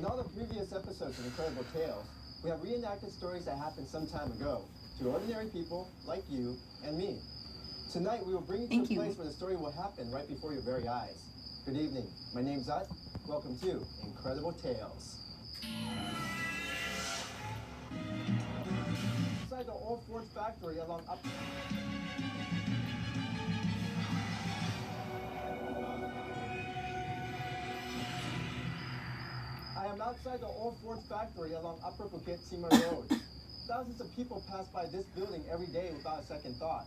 In all the previous episodes of Incredible Tales, we have reenacted stories that happened some time ago to ordinary people like you and me. Tonight, we will bring you to a place where the story will happen right before your very eyes. Good evening. My name's Ut. Welcome to Incredible Tales. Inside the old Ford factory along up... I am outside the old Ford factory along Upper Bukit Timah Road. Thousands of people pass by this building every day without a second thought.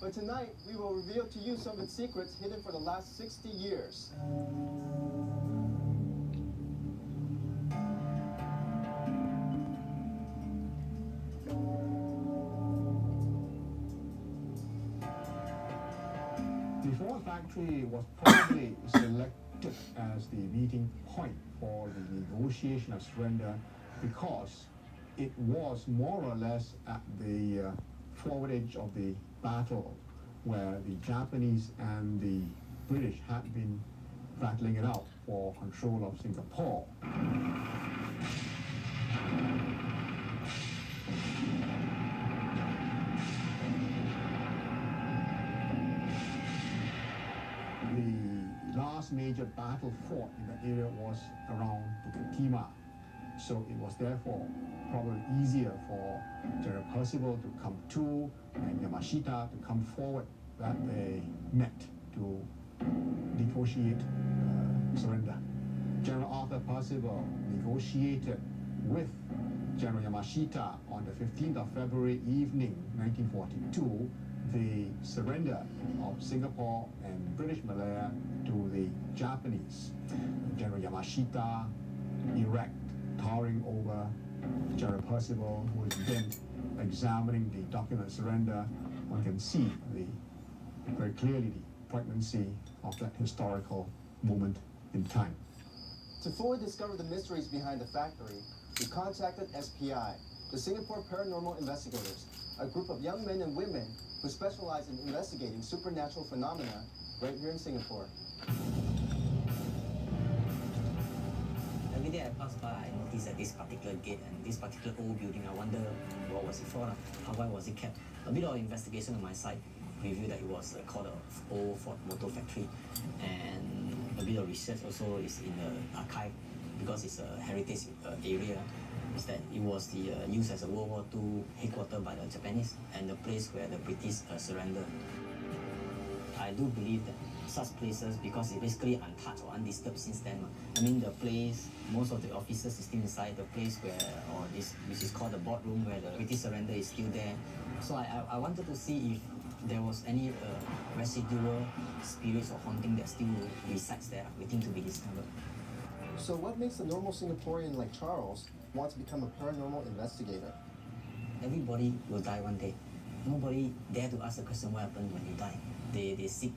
But tonight, we will reveal to you some of its secrets hidden for the last 60 years. The Ford factory was probably selected as the meeting point for the negotiation of surrender because it was more or less at the forward edge of the battle where the Japanese and the British had been battling it out for control of Singapore. The last major battle fought in that area was around Bukit Timah. So it was therefore probably easier for General Percival to come to and Yamashita to come forward that they met to negotiate surrender. General Arthur Percival negotiated with General Yamashita on the 15th of February evening 1942 the surrender of Singapore and British Malaya to the Japanese. General Yamashita erect towering over General Percival, who is then examining the document of surrender. One can see very clearly the pregnancy of that historical moment in time. To fully discover the mysteries behind the factory, we contacted SPI, the Singapore Paranormal Investigators, a group of young men and women who specialize in investigating supernatural phenomena right here in Singapore. Every day I pass by, I notice that this particular gate and this particular old building, I wonder what was it for, why was it kept. A bit of investigation on my side revealed that it was called the old Ford Motor Factory, and a bit of research also is in the archive because it's a heritage area. Is that it was used as a World War II headquarters by the Japanese and the place where the British surrendered. I do believe that such places, because it's basically untouched or undisturbed since then. I mean, the place, most of the officers is still inside, the place where, or this, which is called the boardroom, where the British surrender is still there. So I wanted to see if there was any residual spirits or haunting that still resides there, waiting to be discovered. So what makes a normal Singaporean like Charles want to become a paranormal investigator? Everybody will die one day. Nobody dare to ask the question what happened when you die. They seek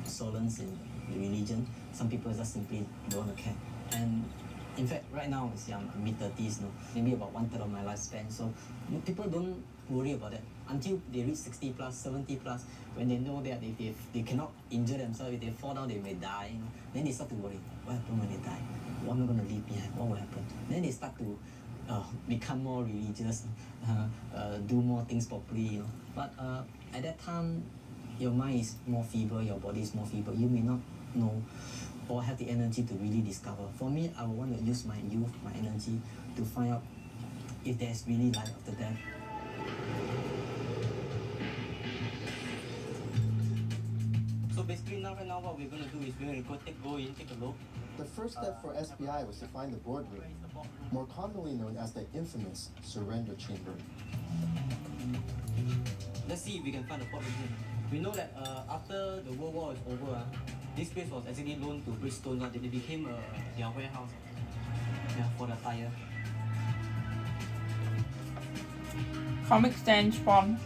solace in religion. Some people just simply don't want to care. And in fact, right now, I'm mid-30s, maybe about 1/3 of my lifespan. So people don't worry about that until they reach 60 plus, 70 plus, when they know that if they cannot injure themselves, if they fall down, they may die. Then they start to worry, what happened when they die? What am I going to leave behind? What will happen? Then they start to become more religious, do more things properly. But at that time, your mind is more feeble, your body is more feeble. You may not know or have the energy to really discover. For me, I would want to use my youth, my energy, to find out if there's really life after death. So basically right now what we're going to do is we're going to go in, take a look. The first step for SPI was to find the boardroom, more commonly known as the infamous surrender chamber. Let's see if we can find the boardroom here. We know that after the World War is over, this place was actually loaned to Bridgestone. It became their warehouse for the tire. Comic Stand Spawn.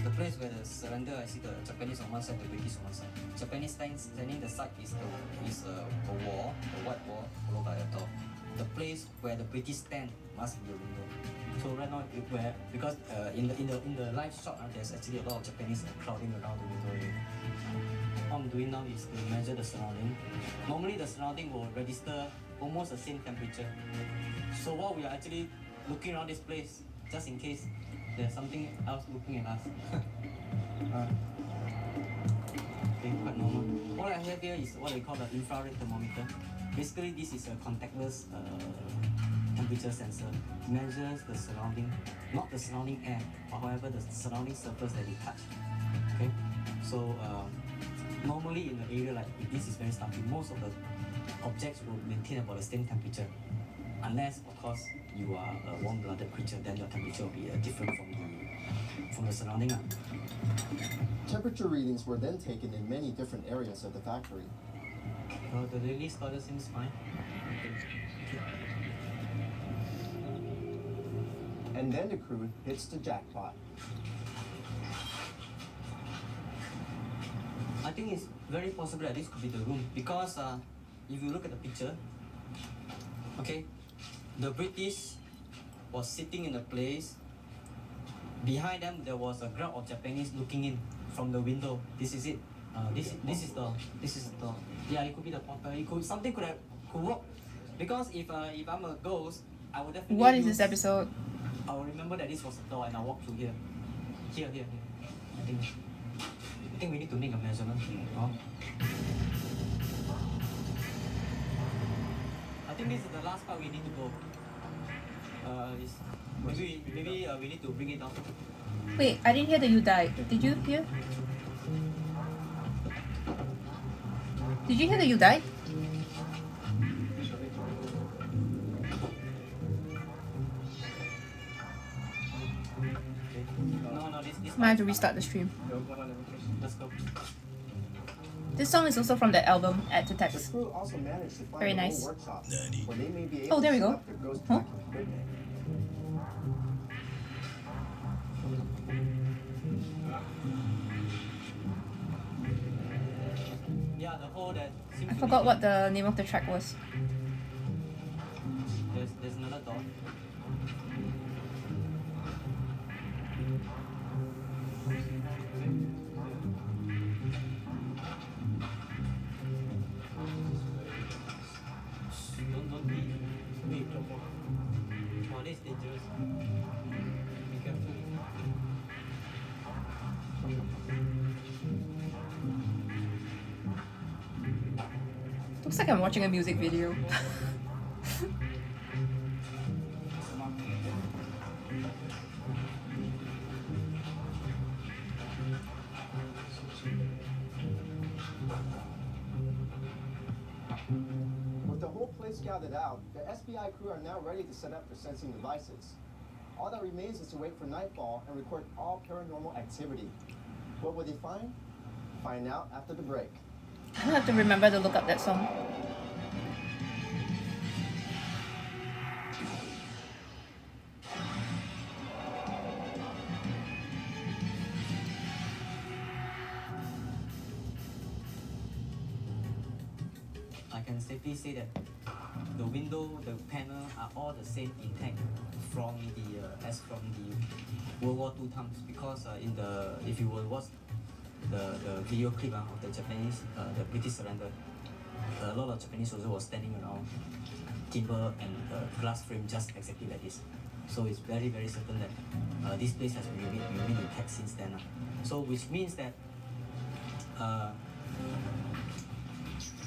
The place where the surrender, I see the Japanese on one side, the British on one side. Japanese standing the side is a wall, a white wall, followed by a door. the place where the British stand must be a window. So right now, because in the live shot, there's actually a lot of Japanese crowding around the window area. What I'm doing now is to measure the surrounding. Normally, the surrounding will register almost the same temperature. So what we are actually looking around this place, just in case there's something else looking at us. Okay, quite normal. What I have here is what we call the infrared thermometer. Basically, this is a contactless temperature sensor. Measures the surrounding, not the surrounding air, but however the surrounding surface that we touch. Okay, so normally in the area like if this is very stuffy, most of the objects will maintain about the same temperature, unless of course you are a warm-blooded creature, then your temperature will be different from the surrounding. Temperature readings were then taken in many different areas of the factory. The release order seems fine. And then the crew hits the jackpot. I think it's very possible that this could be the room because if you look at the picture, okay, the British was sitting in a place. Behind them there was a crowd of Japanese looking in from the window. This is it. This is the door. Yeah, it could be the portal. Something could work because if I'm a ghost, I would definitely. What is this episode? I will remember that this was a door and I walk through here. Here. I think we need to make a measurement. I think this is the last part we need to go. Maybe we need to bring it down. Wait, I didn't hear that you died. Did you hear? Did you hear that you died? No, this I have to restart the stream. Let's go. This song is also from that album, Add to The Text. crew also managed to find Very a nice. home workshop where they may be able Oh, there we to set go. up their ghost Huh? tracking equipment. Yeah, the hole that seems I to forgot be- what the name of the track was. There's another door. Don't be. Wait. Oh, this is dangerous. Be careful. Looks like I'm watching a music video. With the whole place scouted out, the SBI crew are now ready to set up their sensing devices. All that remains is to wait for nightfall and record all paranormal activity. What will they find? Find out after the break. I have to remember to look up that song. I can safely say that the window, the panel are all the same intact from the World War II times because if you will watch the video clip of the Japanese, the British surrender, a lot of Japanese soldiers were standing around timber and glass frame just exactly like this. So it's very, very certain that this place has been remained intact since then. So which means that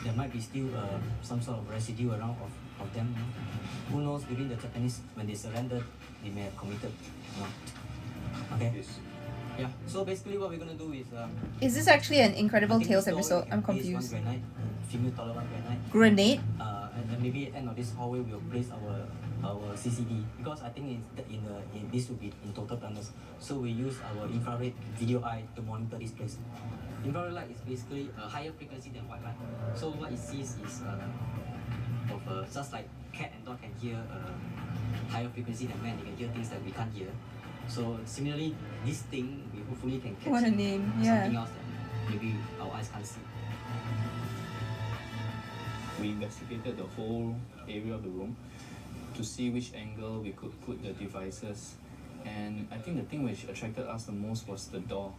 there might be still some sort of residue around of them. Who knows, during the Japanese, when they surrendered, they may have committed. Okay? Yeah, so basically what we're going to do is... Is this actually an Incredible I think Tales this door episode? we can I'm place confused. One granite, female taller one granite. Grenade? And then maybe at the end of this hallway we'll place our CCD because I think this will be in total darkness. So we use our infrared video eye to monitor this place. Infrared light is basically a higher frequency than white light. So what it sees is just like cat and dog can hear higher frequency than man, they can hear things that we can't hear. So similarly, this thing we hopefully can catch What a name, something yeah. else that maybe our eyes can't see. we investigated the whole area of the room to see which angle we could put the devices. And I think the thing which attracted us the most was the door,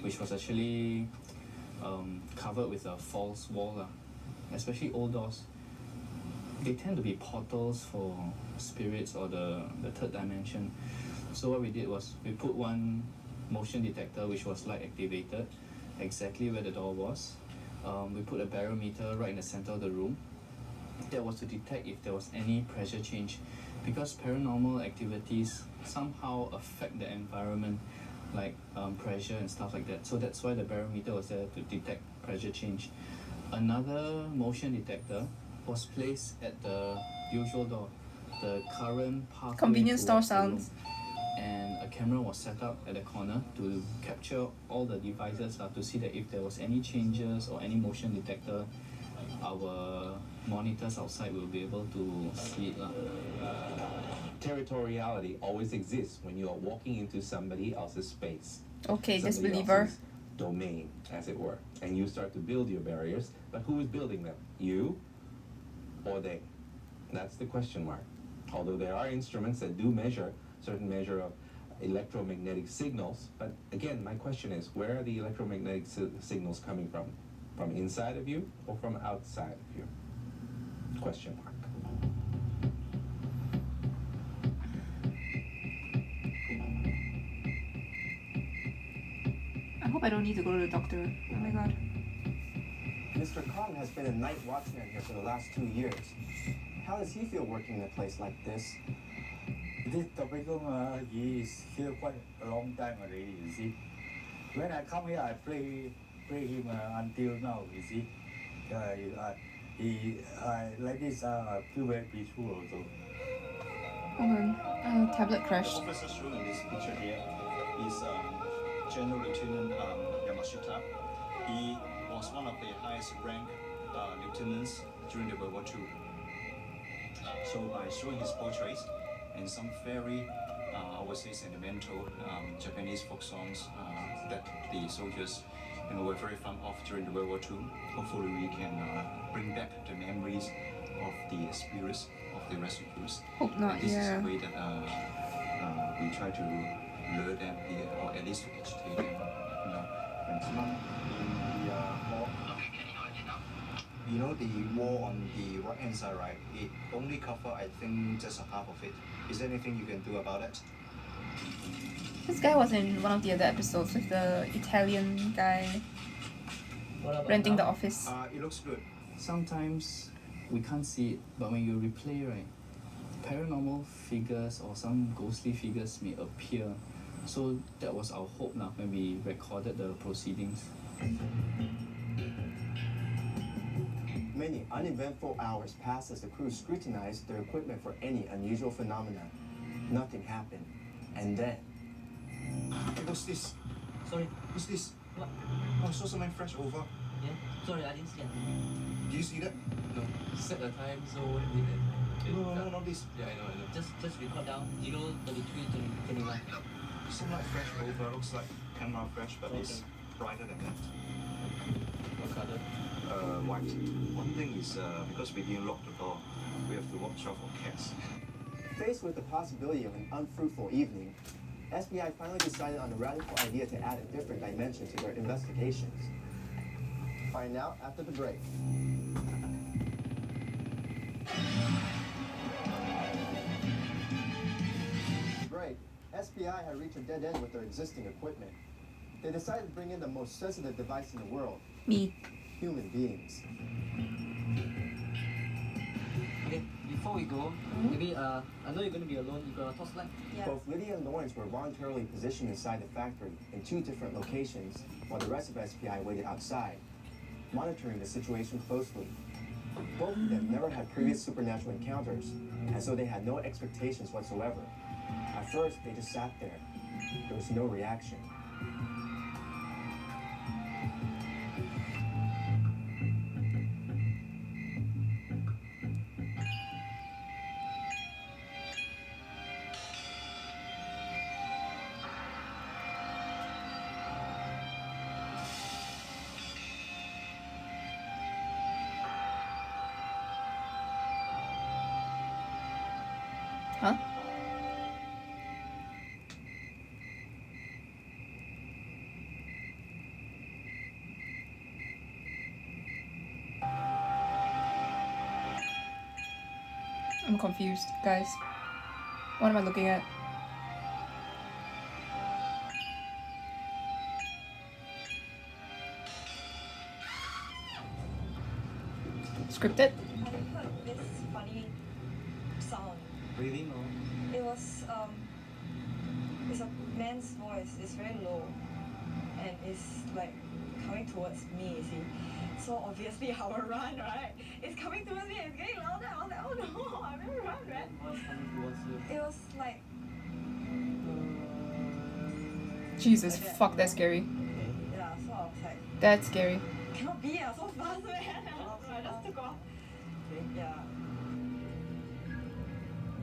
which was actually covered with a false wall. Especially old doors. They tend to be portals for spirits or the third dimension. So what we did was we put one motion detector which was light activated exactly where the door was. We put a barometer right in the center of the room. That was to detect if there was any pressure change, because paranormal activities somehow affect the environment, like pressure and stuff like that. So that's why the barometer was there to detect pressure change. Another motion detector was placed at the usual door, the current pathway Convenience store towards the room. sounds. And a camera was set up at the corner to capture all the devices to see that if there was any changes or any motion detector, our monitors outside will be able to see it. Territoriality always exists when you are walking into somebody else's space. Okay, somebody disbeliever. else's domain, as it were. And you start to build your barriers, but who is building them? You or they? That's the question mark. Although there are instruments that do measure certain measure of electromagnetic signals, but again, my question is, where are the electromagnetic signals coming from? From inside of you or from outside of you? Question mark. I hope I don't need to go to the doctor. Oh my god. Mr. Kong has been a night watchman here for the last 2 years. How does he feel working in a place like this? This tobacco, he is here quite a long time already, you see. When I come here, I pray him until now, you see. Like this, I feel very peaceful also. Hold on. Tablet The crashed. officer's room in this picture here is General Lieutenant Yamashita. He was one of the highest rank lieutenants during the World War II. So by showing his portraits and some very, I would say, sentimental Japanese folk songs that the soldiers were very fond of during the World War II, hopefully we can bring back the memories of the spirits of the rescuers. Hope not, This yeah. is a way that we try to lure them here, or at least to agitate them. When someone in the wall, the wall on the right hand side, right? It only cover, I think, just a half of it. Is there anything you can do about it? This guy was in one of the other episodes with the Italian guy renting the office. It looks good. Sometimes we can't see it, but when you replay, right, paranormal figures or some ghostly figures may appear. So that was our hope now when we recorded the proceedings. Many uneventful hours passed as the crew scrutinized their equipment for any unusual phenomena. Nothing happened. And then... Hey, what's this? Sorry, What's this? what? Oh, I saw someone fresh over. Yeah? Sorry, I didn't see anything. Do you see that? No, set a time zone. Okay, No, not this. Yeah, I know. Just record down 0, 33, 21. Someone fresh over. Looks like camera fresh, but it's brighter than that. What color? White. One thing is because we didn't lock the door, we have to watch out for cats. Faced with the possibility of an unfruitful evening, SBI finally decided on the radical idea to add a different dimension to their investigations. Find out after the break. Break. SBI had reached a dead end with their existing equipment. They decided to bring in the most sensitive device in the world, Me. human beings. Okay, before we go, maybe I know you're going to be alone. You got a torchlight? Both Lydia and Lawrence were voluntarily positioned inside the factory in 2 different locations, while the rest of SPI waited outside, monitoring the situation closely. Both of them never had previous supernatural encounters, and so they had no expectations whatsoever. At first, they just sat there. There was no reaction. Huh? I'm confused, guys. What am I looking at? Scripted? I heard this funny sound. Breathing or? It was it's a man's voice. It's very low, and it's like coming towards me. You see, so obviously I will run, right? It's coming towards me. It's getting louder. I was like, oh no, I better run, right? What's coming towards you? It was like Jesus, like that. fuck, that's scary. Yeah. So I was like, That's scary. cannot be so fast, man. So I just took off. Yeah.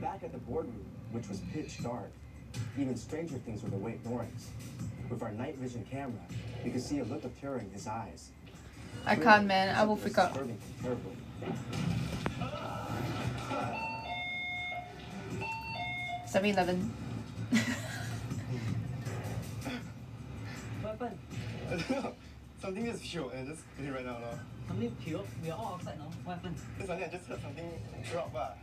Back at the boardroom, which was pitch dark, even stranger things were the way ignorance. With our night vision camera, we could see a look of terror in his eyes. I can't, man. I will Something freak out. disturbing him terribly. Seven 11. What happened? I don't know. Something just peeled and just hit right now. Something peeled. We are all outside now. What happened? Suddenly I just heard something drop.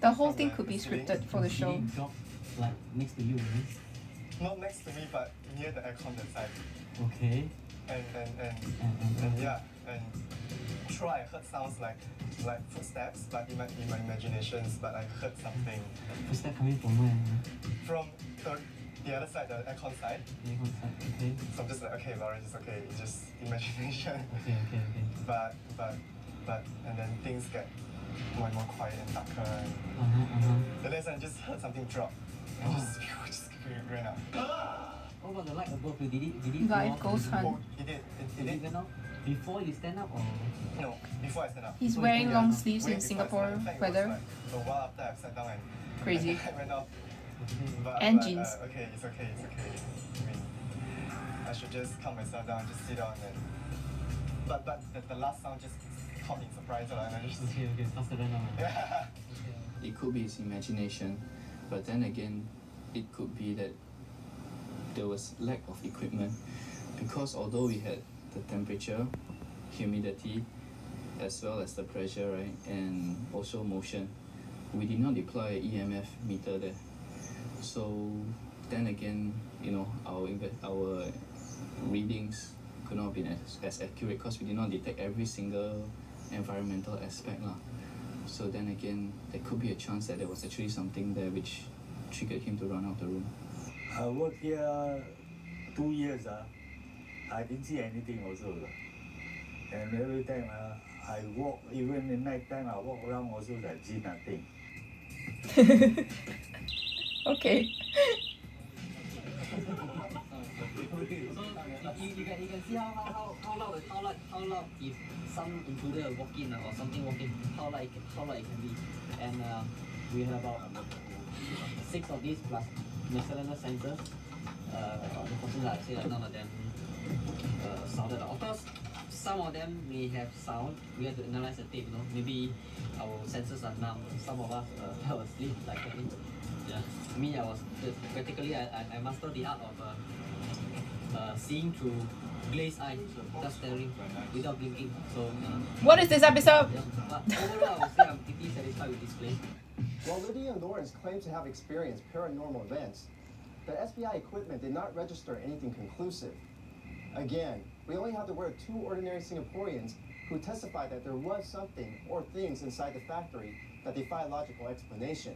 The whole thing could be scripted for the show. Did it drop like next to you, right? Not next to me, but near the aircon that side. Okay. And yeah, and sure I heard sounds like footsteps, but in my imaginations, but I heard something Is that coming from where? from the other side, the aircon side. The aircon side. Okay. So I'm just like, okay, Lauren, it's okay, it's just imagination. Okay. But and then things get more and more quiet and darker, and then I just heard something drop. And just ran out. What about the light above you? Did it Live go off? ghost hunt. Oh, it did. Did it went off? Before you stand up or? No, before I stand up. He's So wearing you- long sleeves Way in before I Singapore stand up. In fact, it was weather. like a while after I sat down and Crazy. I went off. But, And but, jeans. Okay, it's okay. I mean, I should just calm myself down, just sit down and. But the last sound just caught me in surprise, and I just. Okay. Faster than now. Yeah. It could be his imagination, but then again, it could be that there was lack of equipment, because although we had the temperature, humidity, as well as the pressure, right, and also motion, we did not deploy an EMF meter there. So then again, our readings could not have been as accurate because we did not detect every single environmental aspect lah. So then again, there could be a chance that there was actually something there which triggered him to run out of the room. I worked here 2 years. I didn't see anything also. And every time I walk, even in night time, I walk around also, I see nothing. Okay. So you can see how loud if some intruder walk in or something walk in, how loud it can be. And we had about 6 of these plus miscellaneous sensors. Unfortunately, I say that none of them sounded. Of course, some of them may have sound. We have to analyze the tape. Maybe our senses are numb. Some of us fell asleep like that. Yeah. Me, I was practically I mastered the art of seeing through glazed eye, just staring without blinking. So. What is this episode? Yeah. But overall, I would say I'm pretty satisfied with this place. While Lydia and Lawrence claim to have experienced paranormal events, the SBI equipment did not register anything conclusive. Again, we only have the word of 2 ordinary Singaporeans who testified that there was something or things inside the factory that defy logical explanation.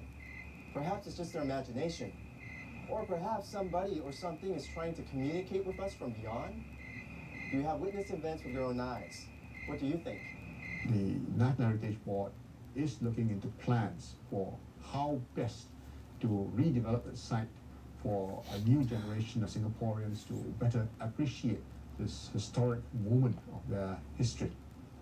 Perhaps it's just their imagination. Or perhaps somebody or something is trying to communicate with us from beyond. You have witnessed events with your own eyes. What do you think? The National Heritage Board is looking into plans for how best to redevelop the site for a new generation of Singaporeans to better appreciate this historic moment of their history.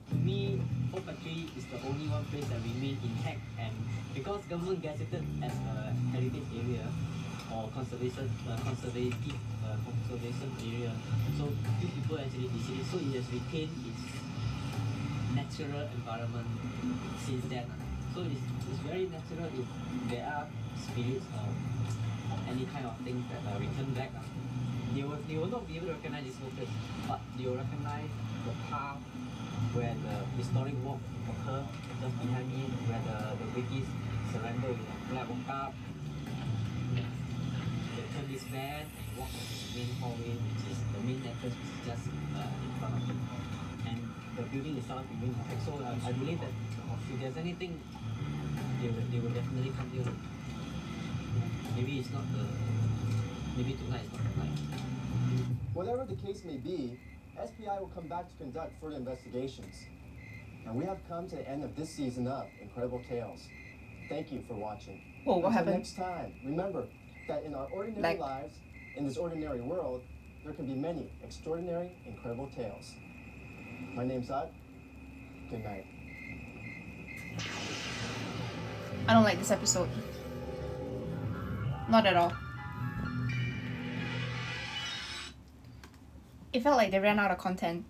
To me, Hope Factory is the only one place that remains intact, and because government gazetted as a heritage area or conservation area, so few people actually visit it, so it has retained its natural environment since then. So it's very natural if there are spirits or any kind of things that return back. They will not be able to recognize these smokers, but they will recognize the path where the historic walk occurred just behind me, where the British surrender with a black woke up. They turn this van and walk to the main hallway, which is the main entrance, which is just in front of them. And the building itself remains intact. So I believe that if there's anything, they will definitely come here. Maybe it's not maybe tonight is not the night. Whatever the case may be, SPI will come back to conduct further investigations. And we have come to the end of this season of Incredible Tales. Thank you for watching. Whoa, what Until happened? next time, remember that in our ordinary lives, in this ordinary world, there can be many extraordinary, incredible tales. My name's Ad. Good night. I don't like this episode. Not at all. It felt like they ran out of content.